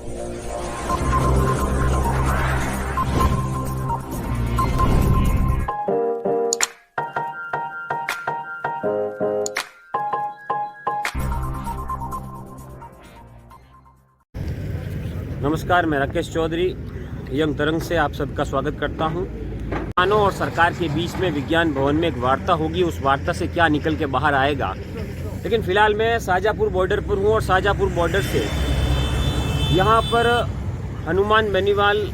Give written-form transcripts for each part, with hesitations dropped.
नमस्कार, मैं राकेश चौधरी यंग तरंग से आप सबका स्वागत करता हूं। किसानों और सरकार के बीच में विज्ञान भवन में एक वार्ता होगी, उस वार्ता से क्या निकल के बाहर आएगा। लेकिन फिलहाल मैं शाहजहाँपुर बॉर्डर पर हूं और शाहजहाँपुर बॉर्डर से यहां पर हनुमान बेनीवाल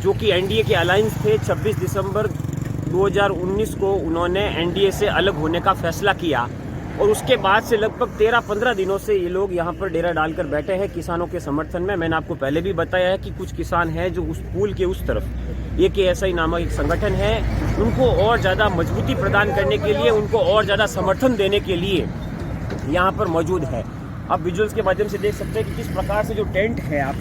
जो कि एनडीए के अलायंस थे, 26 दिसंबर 2019 को उन्होंने एनडीए से अलग होने का फैसला किया और उसके बाद से लगभग 13-15 दिनों से ये लोग यहाँ पर डेरा डालकर बैठे हैं किसानों के समर्थन में। मैंने आपको पहले भी बताया है कि कुछ किसान हैं जो उस पुल के उस तरफ AKSI नामक एक संगठन है, उनको और ज़्यादा मजबूती प्रदान करने के लिए, उनको और ज़्यादा समर्थन देने के लिए यहाँ पर मौजूद है। आप विजुअल्स के माध्यम से देख सकते हैं कि किस प्रकार से जो टेंट है, आप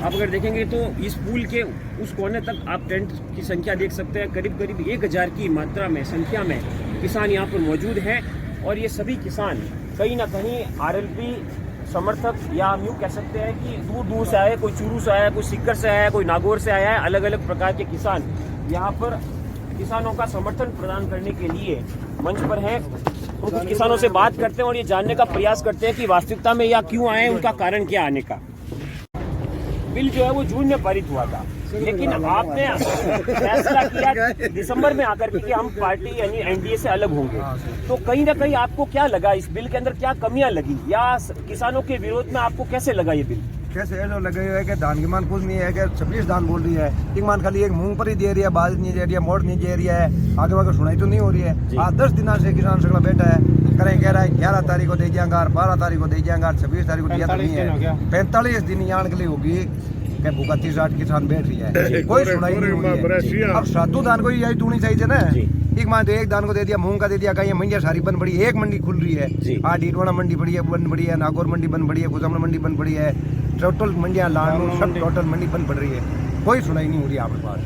अगर देखेंगे तो इस पुल के उस कोने तक आप टेंट की संख्या देख सकते हैं। करीब 1000 की मात्रा में, संख्या में किसान यहाँ पर मौजूद हैं और ये सभी किसान कहीं ना कहीं RLP समर्थक, या हम यूँ कह सकते हैं कि दूर दूर से आए, कोई चूरू से आया, कोई सीकर से आया, कोई नागौर से आया है। अलग अलग प्रकार के किसान यहाँ पर किसानों का समर्थन प्रदान करने के लिए मंच पर हैं। कुछ किसानों से बात करते हैं और ये जानने का प्रयास करते हैं कि वास्तविकता में यहाँ क्यों आए, उनका कारण क्या आने का। बिल जो है वो जून में पारित हुआ था, लेकिन आपने फैसला किया दिसंबर में आकर कि हम पार्टी यानी एनडीए से अलग होंगे। तो कहीं ना कहीं आपको क्या लगा, इस बिल के अंदर क्या कमियां लगी, या किसानों के विरोध में आपको कैसे लगा ये बिल? कैसे ऐसा लगे है कि धान की मान कुछ नहीं है, कि 26 धान बोल रही है, एक मान खाली एक मूंग पर ही दे रही है, बाजरी नहीं दे रही है, मोड़ नहीं दे रही है, आगे वागे सुनाई तो नहीं हो रही है। आज 10 दिन से किसान सगला बैठा है, करें कह रहा है 11 तारीख को दे जाएंगे, 12 तारीख को दे जाएंगे, 26 तारीख को दिया तो नहीं है। 45 दिन यहाँ के लिए होगी कि भूखा 30-60 किसान बैठ रही है, कोई सुनाई नहीं हो रही है। अब सातों धान को यही तूनी चाहिए ना, एक मान तो एक धान को दे दिया, मूंग का दे दिया, कहीं मंडिया सारी बंद पड़ी है। एक मंडी खुल रही है, आज ईटवाड़ा मंडी पड़ी है, बंद पड़ी है, नागौर मंडी बंद पड़ी है, खुजामन मंडी बंद पड़ी है, टोटल मंडियां लाडू सब टोटल मंडी बंद पड़ रही है, कोई सुनाई नहीं हो रही है आपके पास।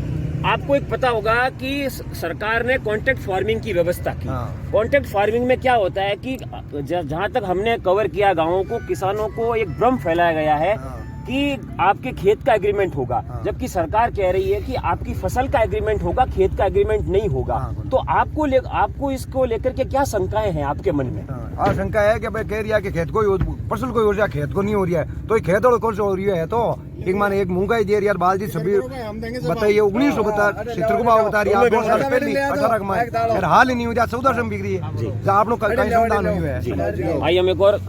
आपको एक पता होगा कि सरकार ने कॉन्ट्रैक्ट फार्मिंग की व्यवस्था की। कॉन्ट्रैक्ट फार्मिंग में क्या होता है कि जहाँ तक हमने कवर किया गाँवों को, किसानों को एक भ्रम फैलाया गया है कि आपके खेत का एग्रीमेंट होगा, जबकि सरकार कह रही है कि आपकी फसल का एग्रीमेंट होगा, खेत का एग्रीमेंट नहीं होगा। तो आपको इसको लेकर के क्या शंकाएं हैं आपके मन में? शंका है कि भाई कह रही है कि खेत को फसल को हो रही है, खेत को नहीं हो रही है, तो खेत और कौन सा हो रही है? तो एक मान एक मूंगा ही दे रही है, बाजरी सभी बताइए 1900 बता, 70 को भाव बता रही है, 2 साल पहले 18 का हाल ही नहीं हो रहा, 14 बिक रही है, आप लोग कहीं समाधान नहीं हुआ है। भाई हम एक और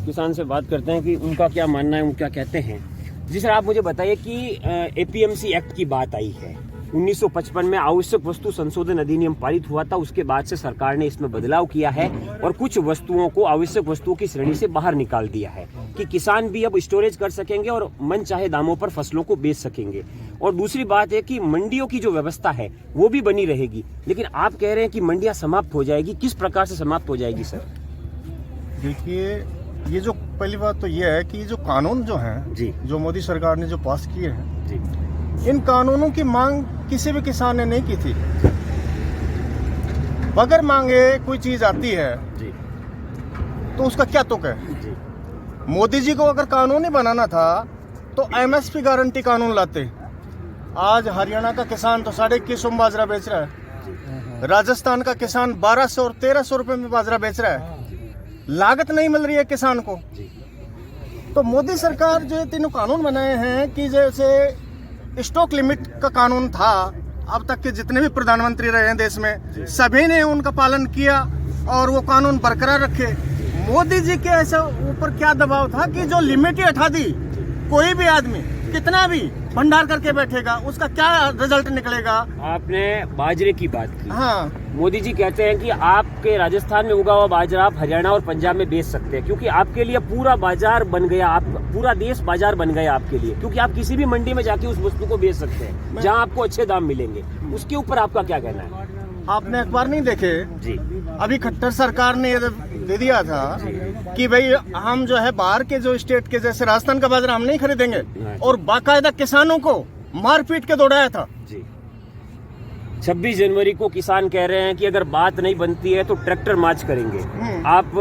किसान से बात करते हैं कि उनका क्या मानना है, वो क्या कहते हैं। जी सर, आप मुझे बताइए कि APMC एक्ट की बात आई है, 1955 में आवश्यक वस्तु संशोधन अधिनियम पारित हुआ था, उसके बाद से सरकार ने इसमें बदलाव किया है और कुछ वस्तुओं को आवश्यक वस्तुओं की श्रेणी से बाहर निकाल दिया है कि किसान भी अब स्टोरेज कर सकेंगे और मन चाहे दामों पर फसलों को बेच सकेंगे। और दूसरी बात है कि मंडियों की जो व्यवस्था है वो भी बनी रहेगी, लेकिन आप कह रहे हैं कि मंडियां समाप्त हो जाएगी। किस प्रकार से समाप्त हो जाएगी सर? देखिए, ये जो पहली बात तो ये है कि ये जो कानून जो है जी, जो मोदी सरकार ने जो पास किए हैं जी, इन कानूनों की मांग किसी भी किसान ने नहीं की थी। बगैर मांगे कोई चीज आती है जी, तो उसका क्या तुक है जी? मोदी जी को अगर कानून ही बनाना था तो MSP गारंटी कानून लाते। आज हरियाणा का किसान तो 2150 में बाजरा बेच रहा है, राजस्थान का किसान 1200 और 1300 रुपए में बाजरा बेच रहा है, लागत नहीं मिल रही है किसान को। तो मोदी सरकार जो तीनों कानून बनाए हैं कि जैसे स्टॉक लिमिट का कानून था, अब तक के जितने भी प्रधानमंत्री रहे हैं देश में, सभी ने उनका पालन किया और वो कानून बरकरार रखे। मोदी जी के ऐसे ऊपर क्या दबाव था कि जो लिमिट ही हटा दी, कोई भी आदमी कितना भी भंडार करके बैठेगा, उसका क्या रिजल्ट निकलेगा? आपने बाजरे की बात की। हाँ, मोदी जी कहते हैं कि आपके राजस्थान में उगा हुआ बाजरा आप हरियाणा और पंजाब में बेच सकते हैं, क्योंकि आपके लिए पूरा बाजार बन गया, आप पूरा देश बाजार बन गया आपके लिए, क्योंकि आप किसी भी मंडी में जाके उस वस्तु को बेच सकते हैं जहां आपको अच्छे दाम मिलेंगे। उसके ऊपर आपका क्या कहना है? आपने अखबार नहीं देखे जी? अभी खट्टर सरकार ने दे दिया था कि भाई हम जो है बाहर के जो स्टेट के जैसे राजस्थान का बाजरा हम नहीं खरीदेंगे, और बाकायदा किसानों को मार पीट के दौड़ाया था जी। 26 जनवरी को किसान कह रहे हैं कि अगर बात नहीं बनती है तो ट्रैक्टर मार्च करेंगे। आप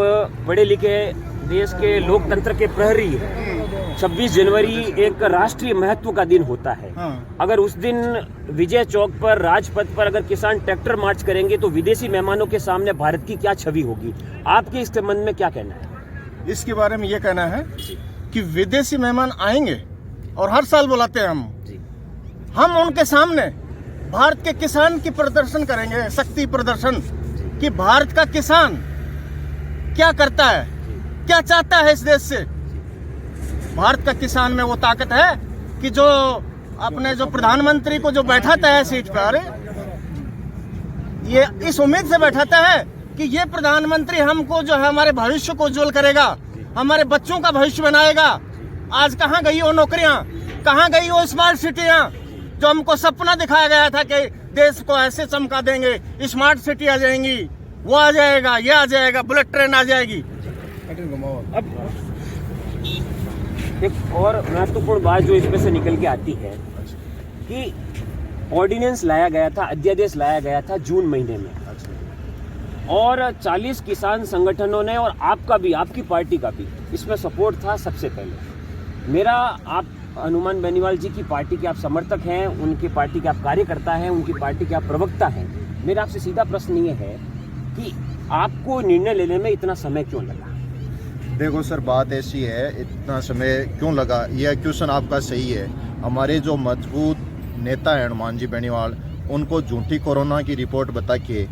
पढ़े लिखे देश के लोकतंत्र के प्रहरी हैं, 26 जनवरी एक राष्ट्रीय महत्व का दिन होता है। हाँ। अगर उस दिन विजय चौक पर, राजपथ पर अगर किसान ट्रैक्टर मार्च करेंगे तो विदेशी मेहमानों के सामने भारत की क्या छवि होगी? आपके इस संबंध में क्या कहना है? इसके बारे में ये कहना है कि विदेशी मेहमान आएंगे और हर साल बुलाते हैं हम उनके सामने भारत के किसान की प्रदर्शन करेंगे, शक्ति प्रदर्शन, कि भारत का किसान क्या करता है, क्या चाहता है इस देश से। भारत का किसान में वो ताकत है कि जो अपने जो प्रधानमंत्री को जो बैठाता है सीट पर, ये इस उम्मीद से बैठाता है कि ये प्रधानमंत्री हमको जो है हमारे भविष्य को उज्जवल करेगा, हमारे बच्चों का भविष्य बनाएगा। आज कहाँ गई वो नौकरियां, कहाँ गई वो स्मार्ट सिटियां जो हमको सपना दिखाया गया था कि देश को ऐसे चमका देंगे, स्मार्ट सिटी आ जाएंगी, वो आ जाएगा, ये आ जाएगा, बुलेट ट्रेन आ जाएगी। अब एक और महत्वपूर्ण बात जो इसमें से निकल के आती है कि ऑर्डिनेंस लाया गया था, अध्यादेश लाया गया था जून महीने में, और 40 किसान संगठनों ने और आपका भी, आपकी पार्टी का भी इसमें सपोर्ट था सबसे पहले। मेरा, आप हनुमान बेनीवाल जी की पार्टी के आप समर्थक हैं, उनकी पार्टी के आप कार्यकर्ता हैं, उनकी पार्टी के आप प्रवक्ता हैं। मेरा आपसे सीधा प्रश्न ये है कि आपको निर्णय लेने में इतना समय क्यों लगा? देखो सर, बात ऐसी है, इतना समय क्यों लगा, यह क्वेश्चन आपका सही है। हमारे जो मजबूत नेता हैं हनुमान जी बेनीवाल, उनको झूठी कोरोना की रिपोर्ट बता के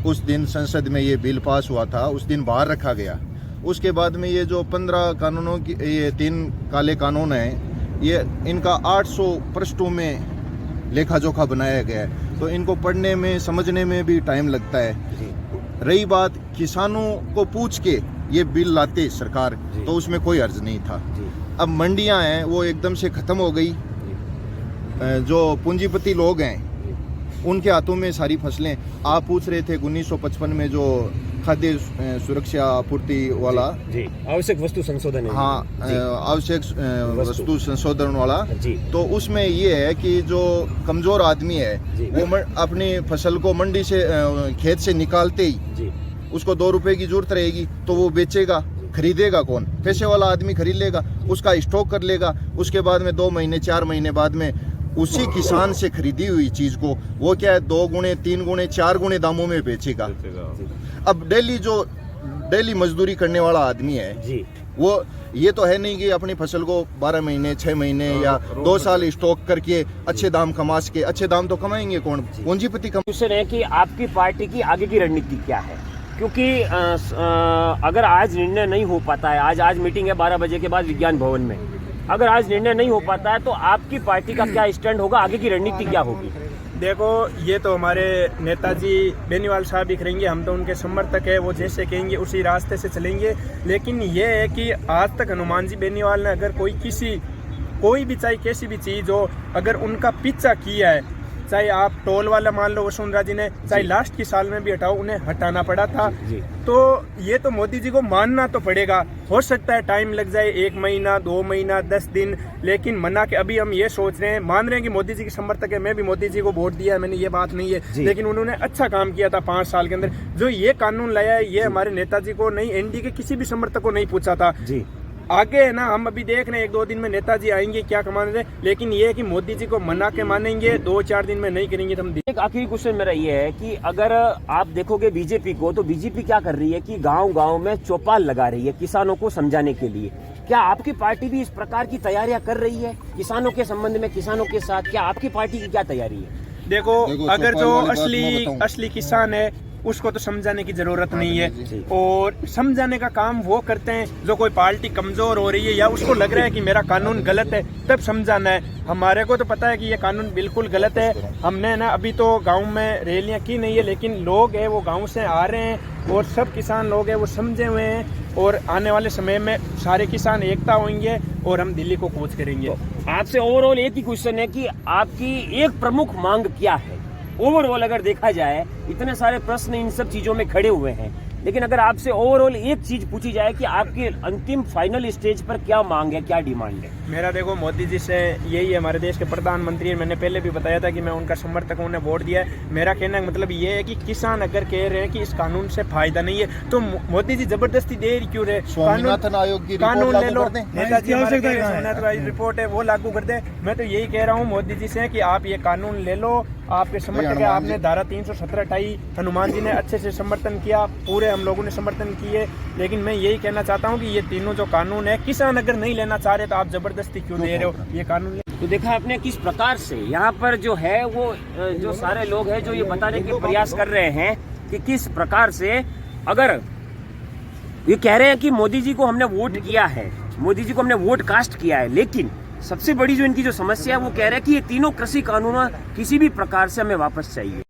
उस दिन संसद में ये बिल पास हुआ था, उस दिन बाहर रखा गया। उसके बाद में ये जो 15 कानूनों की, ये 3 काले कानून हैं, ये इनका 800 पृष्ठों में लेखा जोखा बनाया गया है, तो इनको पढ़ने में, समझने में भी टाइम लगता है। रही बात किसानों को पूछ के ये बिल लाते सरकार, तो उसमें कोई अर्ज नहीं था। अब मंडियां हैं वो एकदम से ख़त्म हो गई, जो पूंजीपति लोग हैं उनके हाथों में सारी फसलें। आप पूछ रहे थे 1955 में जो खाद्य सुरक्षा आपूर्ति वाला, जी, आवश्यक वस्तु संशोधन है, हाँ, आवश्यक वस्तु संशोधन वाला, तो उसमें ये है कि जो कमजोर आदमी है वो अपनी फसल को मंडी से, खेत से निकालते ही उसको 2 रुपए की जरूरत रहेगी, तो वो बेचेगा, खरीदेगा कौन? पैसे वाला आदमी खरीद लेगा, उसका स्टॉक कर लेगा, उसके बाद में 2 महीने 4 महीने बाद में उसी किसान से खरीदी हुई चीज को वो क्या है 2 गुने 3 गुने 4 गुने दामों में बेचेगा। अब डेली मजदूरी करने वाला आदमी है जी, वो ये तो है नहीं कि अपनी फसल को 12 महीने 6 महीने या 2 साल स्टॉक करके अच्छे दाम कमा सके। अच्छे दाम तो कमाएंगे कौन? पूंजीपति। क्वेश्चन है कि आपकी पार्टी की आगे की रणनीति क्या है? क्योंकि अगर आज निर्णय नहीं हो पाता है, आज मीटिंग है 12 बजे के बाद विज्ञान भवन में, अगर आज निर्णय नहीं हो पाता है तो आपकी पार्टी का क्या स्टैंड होगा, आगे की रणनीति क्या होगी? देखो, ये तो हमारे नेताजी बेनीवाल साहब ही करेंगे, हम तो उनके समर्थक है, वो जैसे कहेंगे उसी रास्ते से चलेंगे। लेकिन ये है कि आज तक हनुमान जी बेनीवाल ने अगर कोई भी चाहे कैसी भी चीज़ हो, अगर उनका पीछा किया है, चाहे आप टोल वाला मान लो वसुंधरा जी ने, चाहे लास्ट की साल में भी हटाओ, उन्हें हटाना पड़ा था। तो ये तो मोदी जी को मानना तो पड़ेगा। हो सकता है टाइम लग जाए, 1 महीना 2 महीना 10 दिन, लेकिन मना के अभी हम ये सोच रहे हैं, मान रहे हैं कि मोदी जी के समर्थक है, मैं भी मोदी जी को वोट दिया है, मैंने ये बात नहीं है, लेकिन उन्होंने अच्छा काम किया था 5 साल के अंदर। जो ये कानून लाया है, ये हमारे नेताजी को नहीं, एनडीए के किसी भी समर्थक को नहीं पूछा था। आगे है ना, हम अभी देख रहे हैं 1-2 दिन में नेताजी आएंगे क्या कमाने से, लेकिन ये है कि मोदी जी को मना के मानेंगे, 2-4 दिन में नहीं करेंगे तो हम। एक आखिरी क्वेश्चन मेरा ये है कि अगर आप देखोगे बीजेपी को, तो बीजेपी क्या कर रही है कि गांव-गांव में चौपाल लगा रही है किसानों को समझाने के लिए। क्या आपकी पार्टी भी इस प्रकार की तैयारियां कर रही है किसानों के संबंध में, किसानों के साथ? क्या आपकी पार्टी की क्या तैयारी है? देखो अगर जो असली किसान है उसको तो समझाने की जरूरत नहीं है, और समझाने का काम वो करते हैं जो कोई पार्टी कमजोर हो रही है या उसको लग रहा है कि मेरा कानून गलत है, तब समझाना है। हमारे को तो पता है कि ये कानून बिल्कुल गलत है। हमने ना अभी तो गांव में रैलियां की नहीं है, लेकिन लोग हैं वो गांव से आ रहे हैं और सब किसान लोग हैं वो समझे हुए हैं, और आने वाले समय में सारे किसान एकता होंगे और हम दिल्ली को कूच करेंगे। आपसे ओवरऑल एक ही क्वेश्चन है कि आपकी एक प्रमुख मांग क्या है? ओवरऑल अगर देखा जाए, इतने सारे प्रश्न इन सब चीजों में खड़े हुए हैं, लेकिन अगर आपसे ओवरऑल एक चीज पूछी जाए कि आपके अंतिम फाइनल स्टेज पर क्या मांग है, क्या डिमांड है? मेरा देखो मोदी जी से यही है, हमारे देश के प्रधानमंत्री हैं, मैंने पहले भी बताया था कि मैं उनका समर्थक हूं, उन्हें वोट दिया है। मेरा कहने का मतलब ये है कि किसान अगर कह रहे हैं कि इस कानून से फायदा नहीं है तो मोदी जी जबरदस्ती दे क्यों रहे? स्वामीनाथन आयोग की कानून ले लो, रिपोर्ट नेताजी हमारे कह रहे हैं, स्वामीनाथन आयोग रिपोर्ट है वो लागू कर दे। मैं तो यही कह रहा हूँ मोदी जी से कि आप ये कानून ले लो, आपके समर्थक है, आपने धारा 317 हटाई, हनुमान जी ने अच्छे से समर्थन किया, पूरे हम लोगों ने समर्थन किए। लेकिन मैं यही कहना चाहता हूँ कि ये तीनों जो कानून है, किसान अगर नहीं लेना चाह रहे तो आप जबरदस्ती क्यों दे रहे हो ये कानून? तो देखा आपने किस प्रकार से यहाँ पर जो है वो जो सारे लोग हैं जो ये बताने के प्रयास कर रहे हैं कि किस प्रकार से अगर ये कह रहे हैं कि मोदी जी को हमने वोट किया है, मोदी जी को हमने वोट कास्ट किया है, लेकिन सबसे बड़ी जो इनकी जो समस्या है वो कह रहे हैं कि ये तीनों कृषि कानून किसी भी प्रकार से हमें वापस चाहिए।